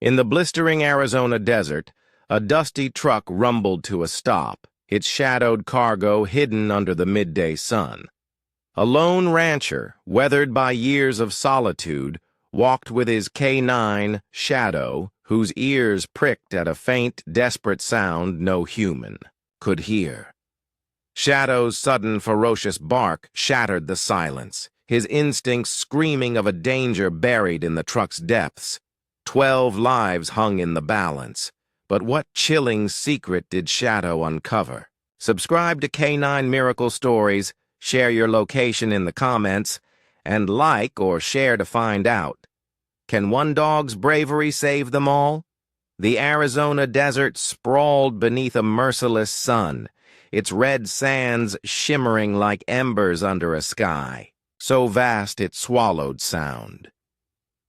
In the blistering Arizona desert, a dusty truck rumbled to a stop, its shadowed cargo hidden under the midday sun. A lone rancher, weathered by years of solitude, walked with his K9, Shadow, whose ears pricked at a faint, desperate sound no human could hear. Shadow's sudden, ferocious bark shattered the silence, his instincts screaming of a danger buried in the truck's depths. 12 lives hung in the balance. But what chilling secret did Shadow uncover? Subscribe to K9 Miracle Stories, share your location in the comments, and like or share to find out. Can one dog's bravery save them all? The Arizona desert sprawled beneath a merciless sun, its red sands shimmering like embers under a sky, so vast it swallowed sound.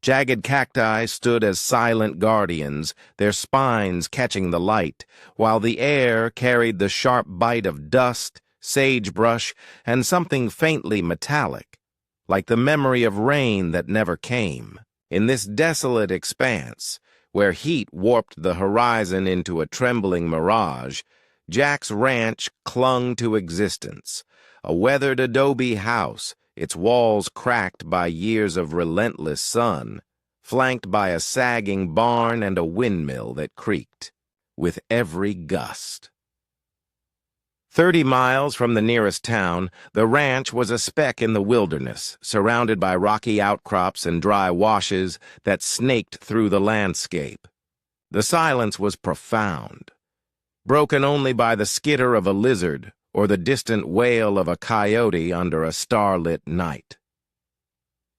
Jagged cacti stood as silent guardians, their spines catching the light, while the air carried the sharp bite of dust, sagebrush, and something faintly metallic, like the memory of rain that never came. In this desolate expanse, where heat warped the horizon into a trembling mirage, Jack's ranch clung to existence, a weathered adobe house, its walls cracked by years of relentless sun, flanked by a sagging barn and a windmill that creaked with every gust. 30 miles from the nearest town, the ranch was a speck in the wilderness, surrounded by rocky outcrops and dry washes that snaked through the landscape. The silence was profound, broken only by the skitter of a lizard or the distant wail of a coyote under a starlit night.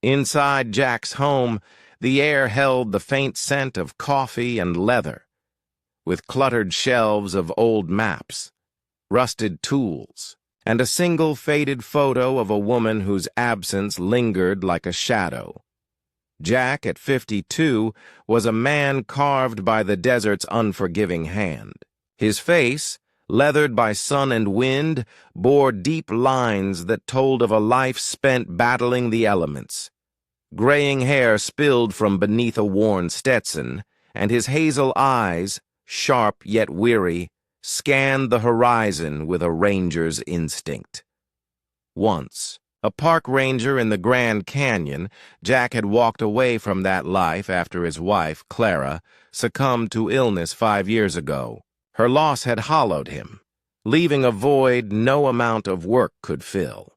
Inside Jack's home, the air held the faint scent of coffee and leather, with cluttered shelves of old maps, rusted tools, and a single faded photo of a woman whose absence lingered like a shadow. Jack, at 52, was a man carved by the desert's unforgiving hand. His face, leathered by sun and wind, bore deep lines that told of a life spent battling the elements. Graying hair spilled from beneath a worn Stetson, and his hazel eyes, sharp yet weary, scanned the horizon with a ranger's instinct. Once, a park ranger in the Grand Canyon, Jack had walked away from that life after his wife, Clara, succumbed to illness 5 years ago. Her loss had hollowed him, leaving a void no amount of work could fill.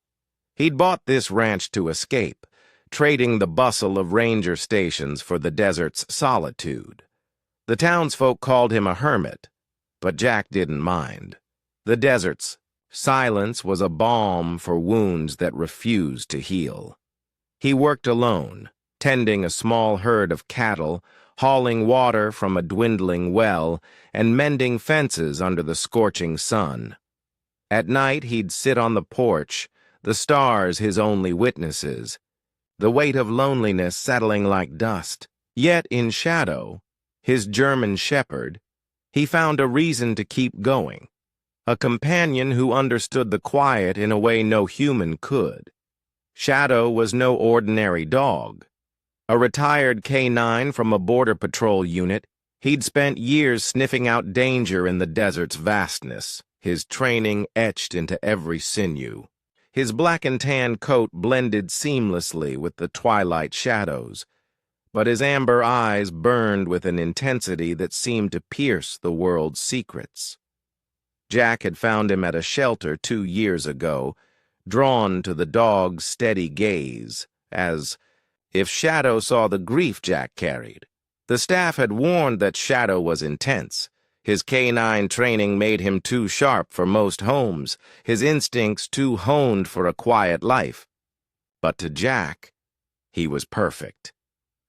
He'd bought this ranch to escape, trading the bustle of ranger stations for the desert's solitude. The townsfolk called him a hermit, but Jack didn't mind. The desert's silence was a balm for wounds that refused to heal. He worked alone, tending a small herd of cattle, hauling water from a dwindling well, and mending fences under the scorching sun. At night he'd sit on the porch, the stars his only witnesses, the weight of loneliness settling like dust. Yet in Shadow, his German shepherd, he found a reason to keep going, a companion who understood the quiet in a way no human could. Shadow was no ordinary dog. A retired K9 from a border patrol unit, he'd spent years sniffing out danger in the desert's vastness, his training etched into every sinew. His black and tan coat blended seamlessly with the twilight shadows, but his amber eyes burned with an intensity that seemed to pierce the world's secrets. Jack had found him at a shelter 2 years ago, drawn to the dog's steady gaze, as if Shadow saw the grief Jack carried. The staff had warned that Shadow was intense. His K9 training made him too sharp for most homes, his instincts too honed for a quiet life. But to Jack, he was perfect.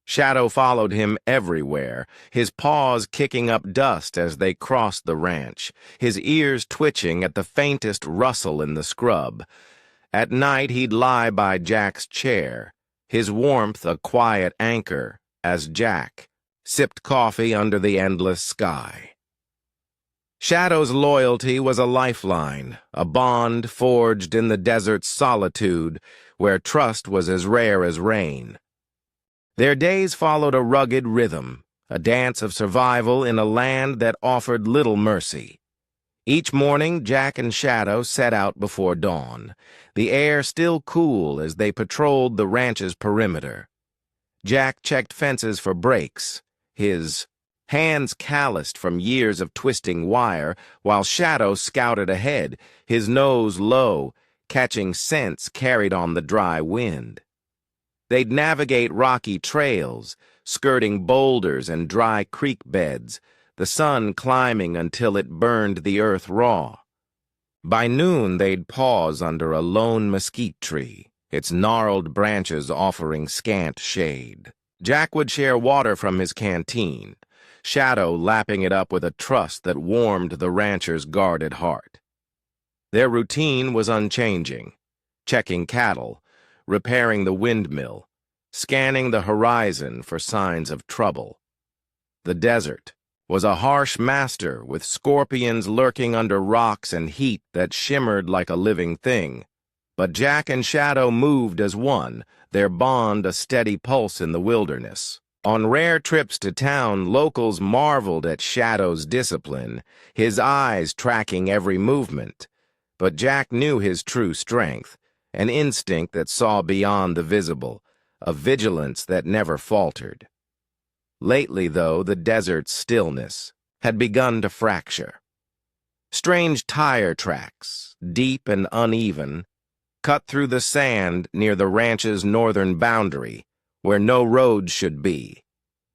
Shadow followed him everywhere, his paws kicking up dust as they crossed the ranch, his ears twitching at the faintest rustle in the scrub. At night he'd lie by Jack's chair, his warmth a quiet anchor, as Jack sipped coffee under the endless sky. Shadow's loyalty was a lifeline, a bond forged in the desert's solitude, where trust was as rare as rain. Their days followed a rugged rhythm, a dance of survival in a land that offered little mercy. Each morning, Jack and Shadow set out before dawn, the air still cool as they patrolled the ranch's perimeter. Jack checked fences for breaks, his hands calloused from years of twisting wire, while Shadow scouted ahead, his nose low, catching scents carried on the dry wind. They'd navigate rocky trails, skirting boulders and dry creek beds, the sun climbing until it burned the earth raw. By noon, they'd pause under a lone mesquite tree, its gnarled branches offering scant shade. Jack would share water from his canteen, Shadow lapping it up with a trust that warmed the rancher's guarded heart. Their routine was unchanging, checking cattle, repairing the windmill, scanning the horizon for signs of trouble. The desert was a harsh master with scorpions lurking under rocks and heat that shimmered like a living thing. But Jack and Shadow moved as one, their bond a steady pulse in the wilderness. On rare trips to town, locals marveled at Shadow's discipline, his eyes tracking every movement. But Jack knew his true strength, an instinct that saw beyond the visible, a vigilance that never faltered. Lately, though, the desert's stillness had begun to fracture. Strange tire tracks, deep and uneven, cut through the sand near the ranch's northern boundary, where no road should be.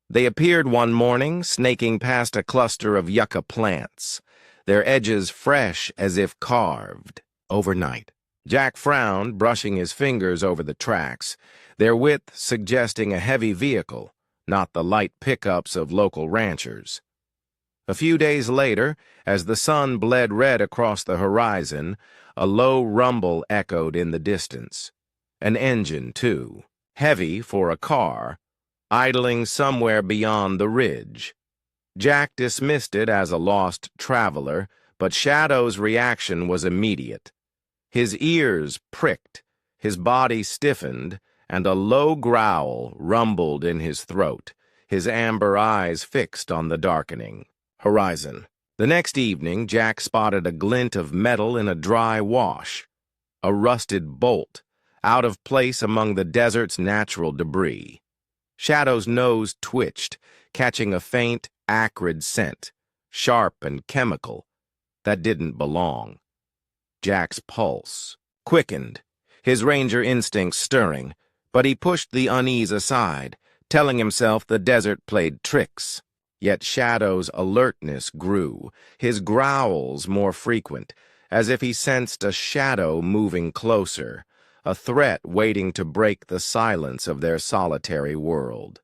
They appeared one morning, snaking past a cluster of yucca plants, their edges fresh as if carved overnight. Jack frowned, brushing his fingers over the tracks, their width suggesting a heavy vehicle, not the light pickups of local ranchers. A few days later, as the sun bled red across the horizon, a low rumble echoed in the distance. An engine, too, heavy for a car, idling somewhere beyond the ridge. Jack dismissed it as a lost traveler, but Shadow's reaction was immediate. His ears pricked, his body stiffened, and a low growl rumbled in his throat, his amber eyes fixed on the darkening horizon. The next evening, Jack spotted a glint of metal in a dry wash, a rusted bolt, out of place among the desert's natural debris. Shadow's nose twitched, catching a faint, acrid scent, sharp and chemical, that didn't belong. Jack's pulse quickened, his ranger instincts stirring, but he pushed the unease aside, telling himself the desert played tricks. Yet Shadow's alertness grew, his growls more frequent, as if he sensed a shadow moving closer, a threat waiting to break the silence of their solitary world.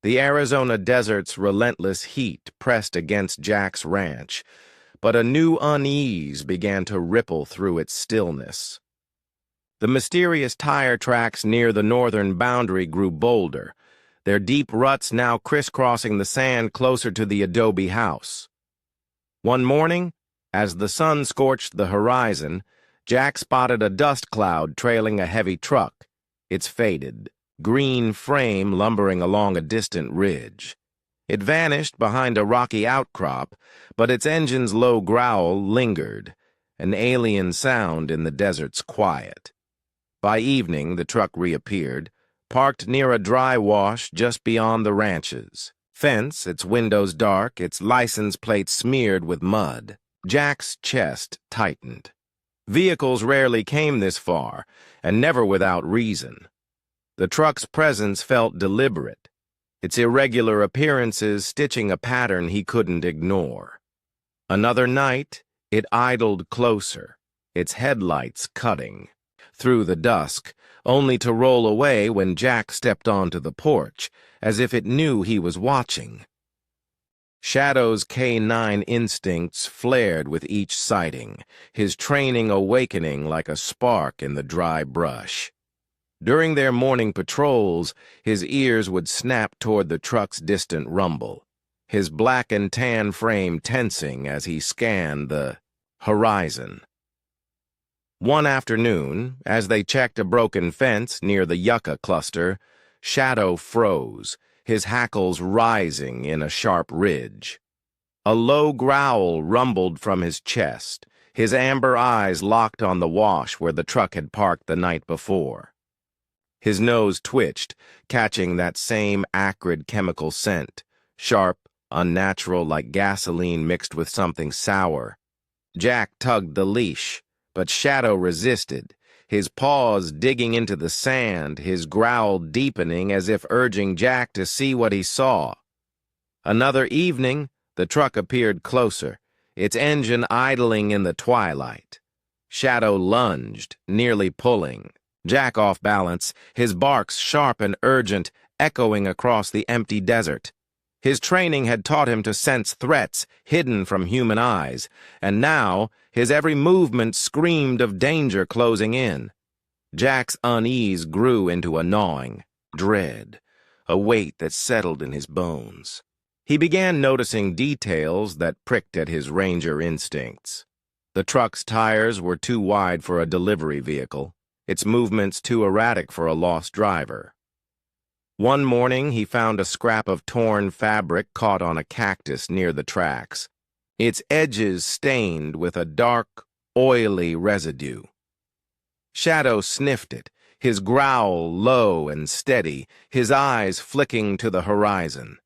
The Arizona desert's relentless heat pressed against Jack's ranch, but a new unease began to ripple through its stillness. The mysterious tire tracks near the northern boundary grew bolder, their deep ruts now crisscrossing the sand closer to the adobe house. One morning, as the sun scorched the horizon, Jack spotted a dust cloud trailing a heavy truck, its faded, green frame lumbering along a distant ridge. It vanished behind a rocky outcrop, but its engine's low growl lingered, an alien sound in the desert's quiet. By evening, the truck reappeared, parked near a dry wash just beyond the ranch's fence, its windows dark, its license plate smeared with mud. Jack's chest tightened. Vehicles rarely came this far, and never without reason. The truck's presence felt deliberate, its irregular appearances stitching a pattern he couldn't ignore. Another night, it idled closer, its headlights cutting through the dusk, only to roll away when Jack stepped onto the porch, as if it knew he was watching. Shadow's K9 instincts flared with each sighting, his training awakening like a spark in the dry brush. During their morning patrols, his ears would snap toward the truck's distant rumble, his black and tan frame tensing as he scanned the horizon. One afternoon, as they checked a broken fence near the yucca cluster, Shadow froze, his hackles rising in a sharp ridge. A low growl rumbled from his chest, his amber eyes locked on the wash where the truck had parked the night before. His nose twitched, catching that same acrid chemical scent, sharp, unnatural like gasoline mixed with something sour. Jack tugged the leash, but Shadow resisted, his paws digging into the sand, his growl deepening as if urging Jack to see what he saw. Another evening, the truck appeared closer, its engine idling in the twilight. Shadow lunged, nearly pulling. Jack off balance, his barks sharp and urgent, echoing across the empty desert. His training had taught him to sense threats hidden from human eyes, and now his every movement screamed of danger closing in. Jack's unease grew into a gnawing dread, a weight that settled in his bones. He began noticing details that pricked at his ranger instincts. The truck's tires were too wide for a delivery vehicle, its movements too erratic for a lost driver. One morning, he found a scrap of torn fabric caught on a cactus near the tracks, its edges stained with a dark, oily residue. Shadow sniffed it, his growl low and steady, his eyes flicking to the horizon.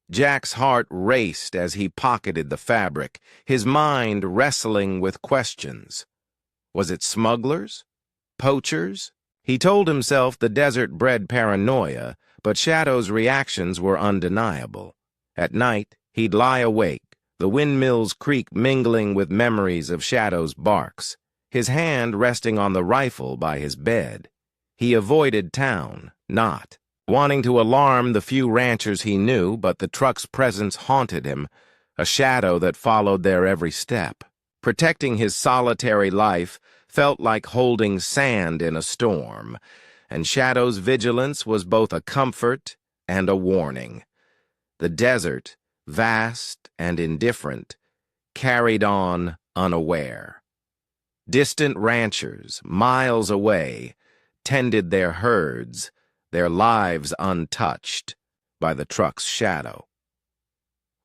Jack's heart raced as he pocketed the fabric, his mind wrestling with questions. Was it smugglers? Poachers? He told himself the desert bred paranoia, but Shadow's reactions were undeniable. At night, he'd lie awake, the windmill's creak mingling with memories of Shadow's barks, his hand resting on the rifle by his bed. He avoided town, not wanting to alarm the few ranchers he knew, but the truck's presence haunted him, a shadow that followed their every step. Protecting his solitary life felt like holding sand in a storm, and Shadow's vigilance was both a comfort and a warning. The desert, vast and indifferent, carried on unaware. Distant ranchers, miles away, tended their herds, their lives untouched by the truck's shadow.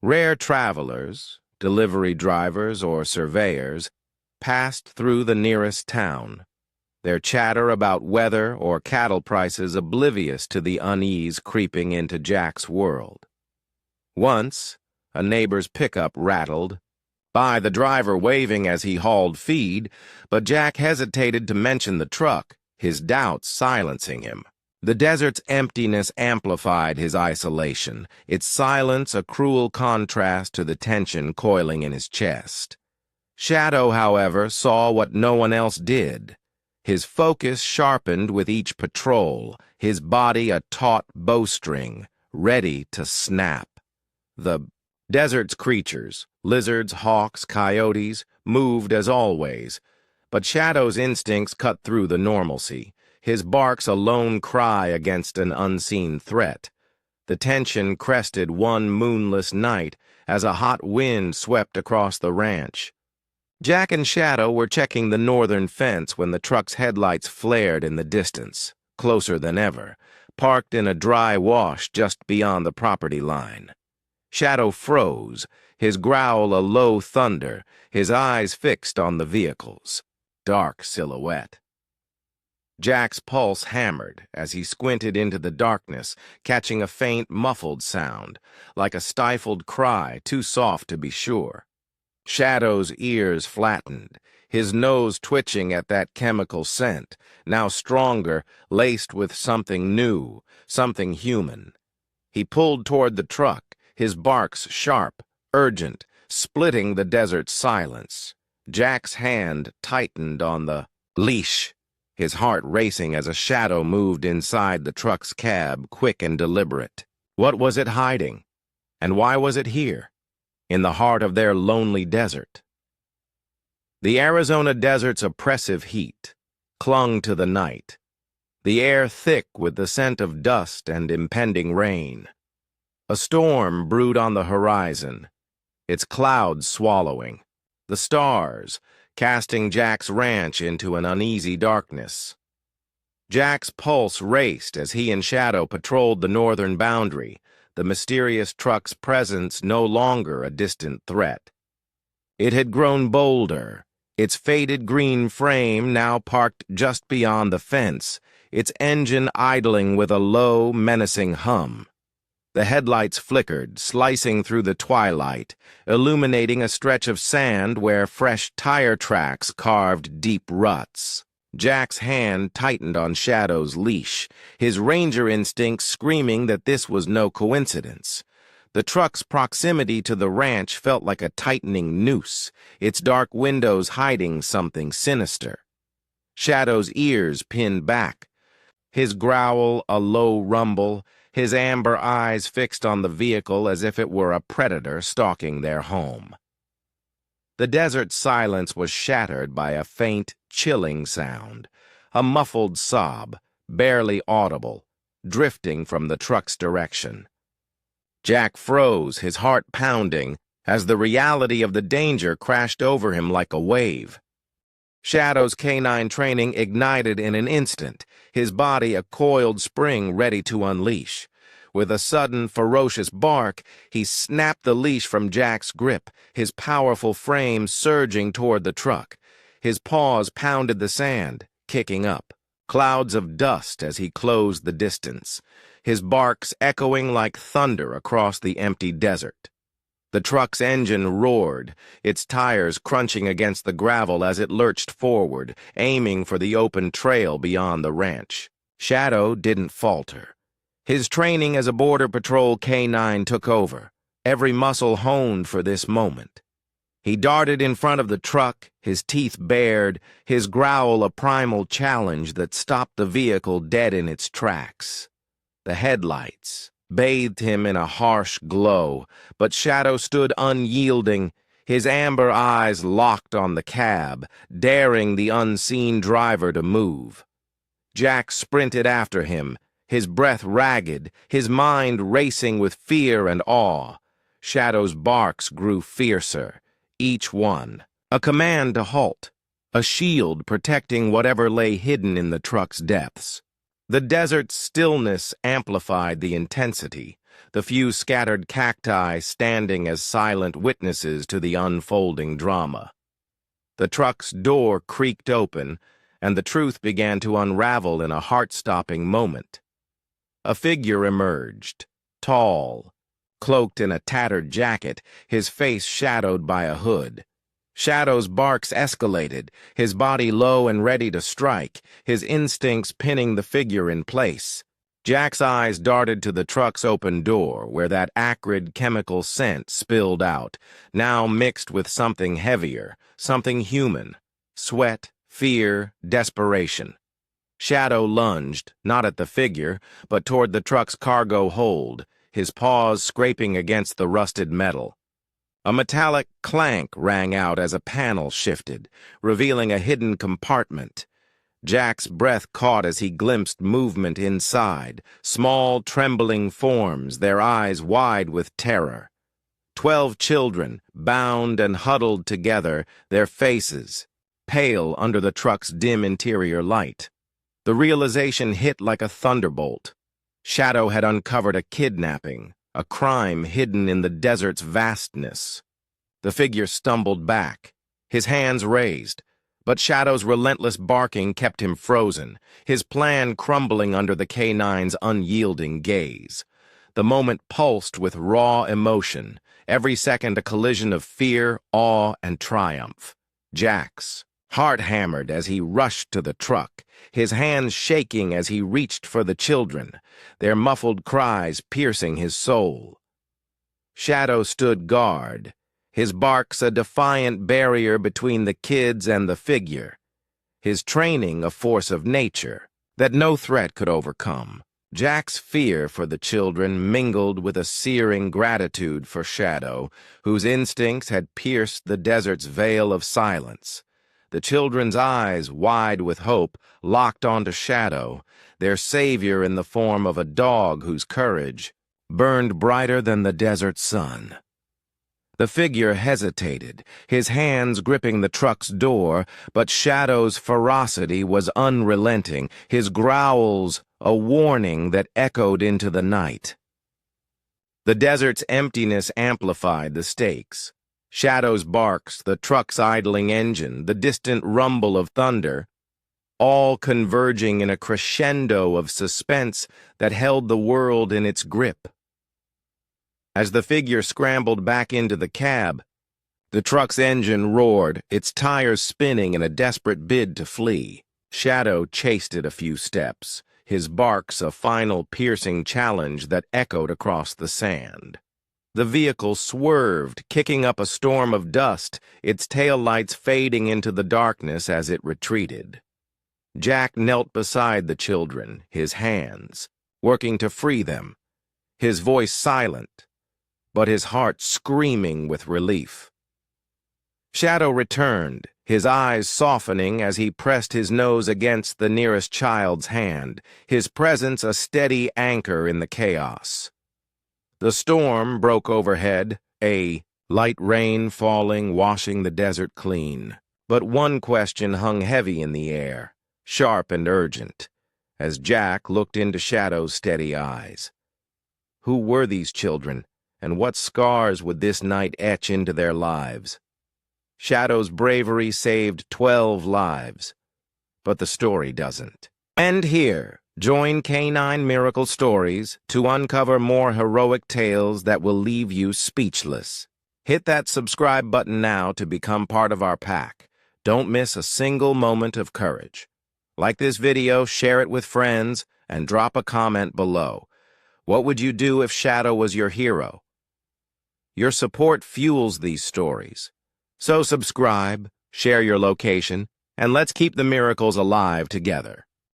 Rare travelers, delivery drivers or surveyors, passed through the nearest town, their chatter about weather or cattle prices oblivious to the unease creeping into Jack's world. Once, a neighbor's pickup rattled by, the driver waving as he hauled feed, but Jack hesitated to mention the truck, his doubts silencing him. The desert's emptiness amplified his isolation, its silence a cruel contrast to the tension coiling in his chest. Shadow, however, saw what no one else did. His focus sharpened with each patrol, his body a taut bowstring, ready to snap. The desert's creatures, lizards, hawks, coyotes, moved as always, but Shadow's instincts cut through the normalcy, his barks a lone cry against an unseen threat. The tension crested one moonless night as a hot wind swept across the ranch. Jack and Shadow were checking the northern fence when the truck's headlights flared in the distance, closer than ever, parked in a dry wash just beyond the property line. Shadow froze, his growl a low thunder, his eyes fixed on the vehicle's dark silhouette. Jack's pulse hammered as he squinted into the darkness, catching a faint, muffled sound, like a stifled cry too soft to be sure. Shadow's ears flattened, his nose twitching at that chemical scent, now stronger, laced with something new, something human. He pulled toward the truck, his barks sharp, urgent, splitting the desert's silence. Jack's hand tightened on the leash, his heart racing as a shadow moved inside the truck's cab, quick and deliberate. What was it hiding? And why was it here, in the heart of their lonely desert? The Arizona desert's oppressive heat clung to the night, the air thick with the scent of dust and impending rain. A storm brewed on the horizon, its clouds swallowing, the stars casting Jack's ranch into an uneasy darkness. Jack's pulse raced as he and Shadow patrolled the northern boundary, the mysterious truck's presence no longer a distant threat. It had grown bolder, its faded green frame now parked just beyond the fence, its engine idling with a low, menacing hum. The headlights flickered, slicing through the twilight, illuminating a stretch of sand where fresh tire tracks carved deep ruts. Jack's hand tightened on Shadow's leash, his ranger instinct screaming that this was no coincidence. The truck's proximity to the ranch felt like a tightening noose, its dark windows hiding something sinister. Shadow's ears pinned back, his growl a low rumble, his amber eyes fixed on the vehicle as if it were a predator stalking their home. The desert silence was shattered by a faint, chilling sound, a muffled sob, barely audible, drifting from the truck's direction. Jack froze, his heart pounding, as the reality of the danger crashed over him like a wave. Shadow's canine training ignited in an instant, his body a coiled spring ready to unleash. With a sudden, ferocious bark, he snapped the leash from Jack's grip, his powerful frame surging toward the truck. His paws pounded the sand, kicking up, clouds of dust as he closed the distance, his barks echoing like thunder across the empty desert. The truck's engine roared, its tires crunching against the gravel as it lurched forward, aiming for the open trail beyond the ranch. Shadow didn't falter. His training as a Border Patrol K-9 took over, every muscle honed for this moment. He darted in front of the truck, his teeth bared, his growl a primal challenge that stopped the vehicle dead in its tracks. The headlights bathed him in a harsh glow, but Shadow stood unyielding, his amber eyes locked on the cab, daring the unseen driver to move. Jack sprinted after him, his breath ragged, his mind racing with fear and awe. Shadow's barks grew fiercer, each one a command to halt, a shield protecting whatever lay hidden in the truck's depths. The desert's stillness amplified the intensity, the few scattered cacti standing as silent witnesses to the unfolding drama. The truck's door creaked open, and the truth began to unravel in a heart-stopping moment. A figure emerged, tall, cloaked in a tattered jacket, his face shadowed by a hood. Shadow's barks escalated, his body low and ready to strike, his instincts pinning the figure in place. Jack's eyes darted to the truck's open door, where that acrid chemical scent spilled out, now mixed with something heavier, something human. Sweat, fear, desperation. Shadow lunged, not at the figure, but toward the truck's cargo hold, his paws scraping against the rusted metal. A metallic clank rang out as a panel shifted, revealing a hidden compartment. Jack's breath caught as he glimpsed movement inside, small, trembling forms, their eyes wide with terror. 12 children, bound and huddled together, their faces pale under the truck's dim interior light. The realization hit like a thunderbolt. Shadow had uncovered a kidnapping, a crime hidden in the desert's vastness. The figure stumbled back, his hands raised, but Shadow's relentless barking kept him frozen, his plan crumbling under the K-9's unyielding gaze. The moment pulsed with raw emotion, every second a collision of fear, awe, and triumph. Jack's heart hammered as he rushed to the truck, his hands shaking as he reached for the children, their muffled cries piercing his soul. Shadow stood guard, his barks a defiant barrier between the kids and the figure, his training a force of nature that no threat could overcome. Jack's fear for the children mingled with a searing gratitude for Shadow, whose instincts had pierced the desert's veil of silence. The children's eyes, wide with hope, locked onto Shadow, their savior in the form of a dog whose courage burned brighter than the desert sun. The figure hesitated, his hands gripping the truck's door, but Shadow's ferocity was unrelenting, his growls a warning that echoed into the night. The desert's emptiness amplified the stakes. Shadow's barks, the truck's idling engine, the distant rumble of thunder, all converging in a crescendo of suspense that held the world in its grip. As the figure scrambled back into the cab, the truck's engine roared, its tires spinning in a desperate bid to flee. Shadow chased it a few steps, his barks a final piercing challenge that echoed across the sand. The vehicle swerved, kicking up a storm of dust, its taillights fading into the darkness as it retreated. Jack knelt beside the children, his hands, working to free them, his voice silent, but his heart screaming with relief. Shadow returned, his eyes softening as he pressed his nose against the nearest child's hand, his presence a steady anchor in the chaos. The storm broke overhead, a light rain falling, washing the desert clean. But one question hung heavy in the air, sharp and urgent, as Jack looked into Shadow's steady eyes. Who were these children, and what scars would this night etch into their lives? Shadow's bravery saved 12 lives, but the story doesn't. And here, join Canine Miracle Stories to uncover more heroic tales that will leave you speechless. Hit that subscribe button now to become part of our pack. Don't miss a single moment of courage. Like this video, share it with friends, and drop a comment below. What would you do if Shadow was your hero? Your support fuels these stories. So subscribe, share your location, and let's keep the miracles alive together.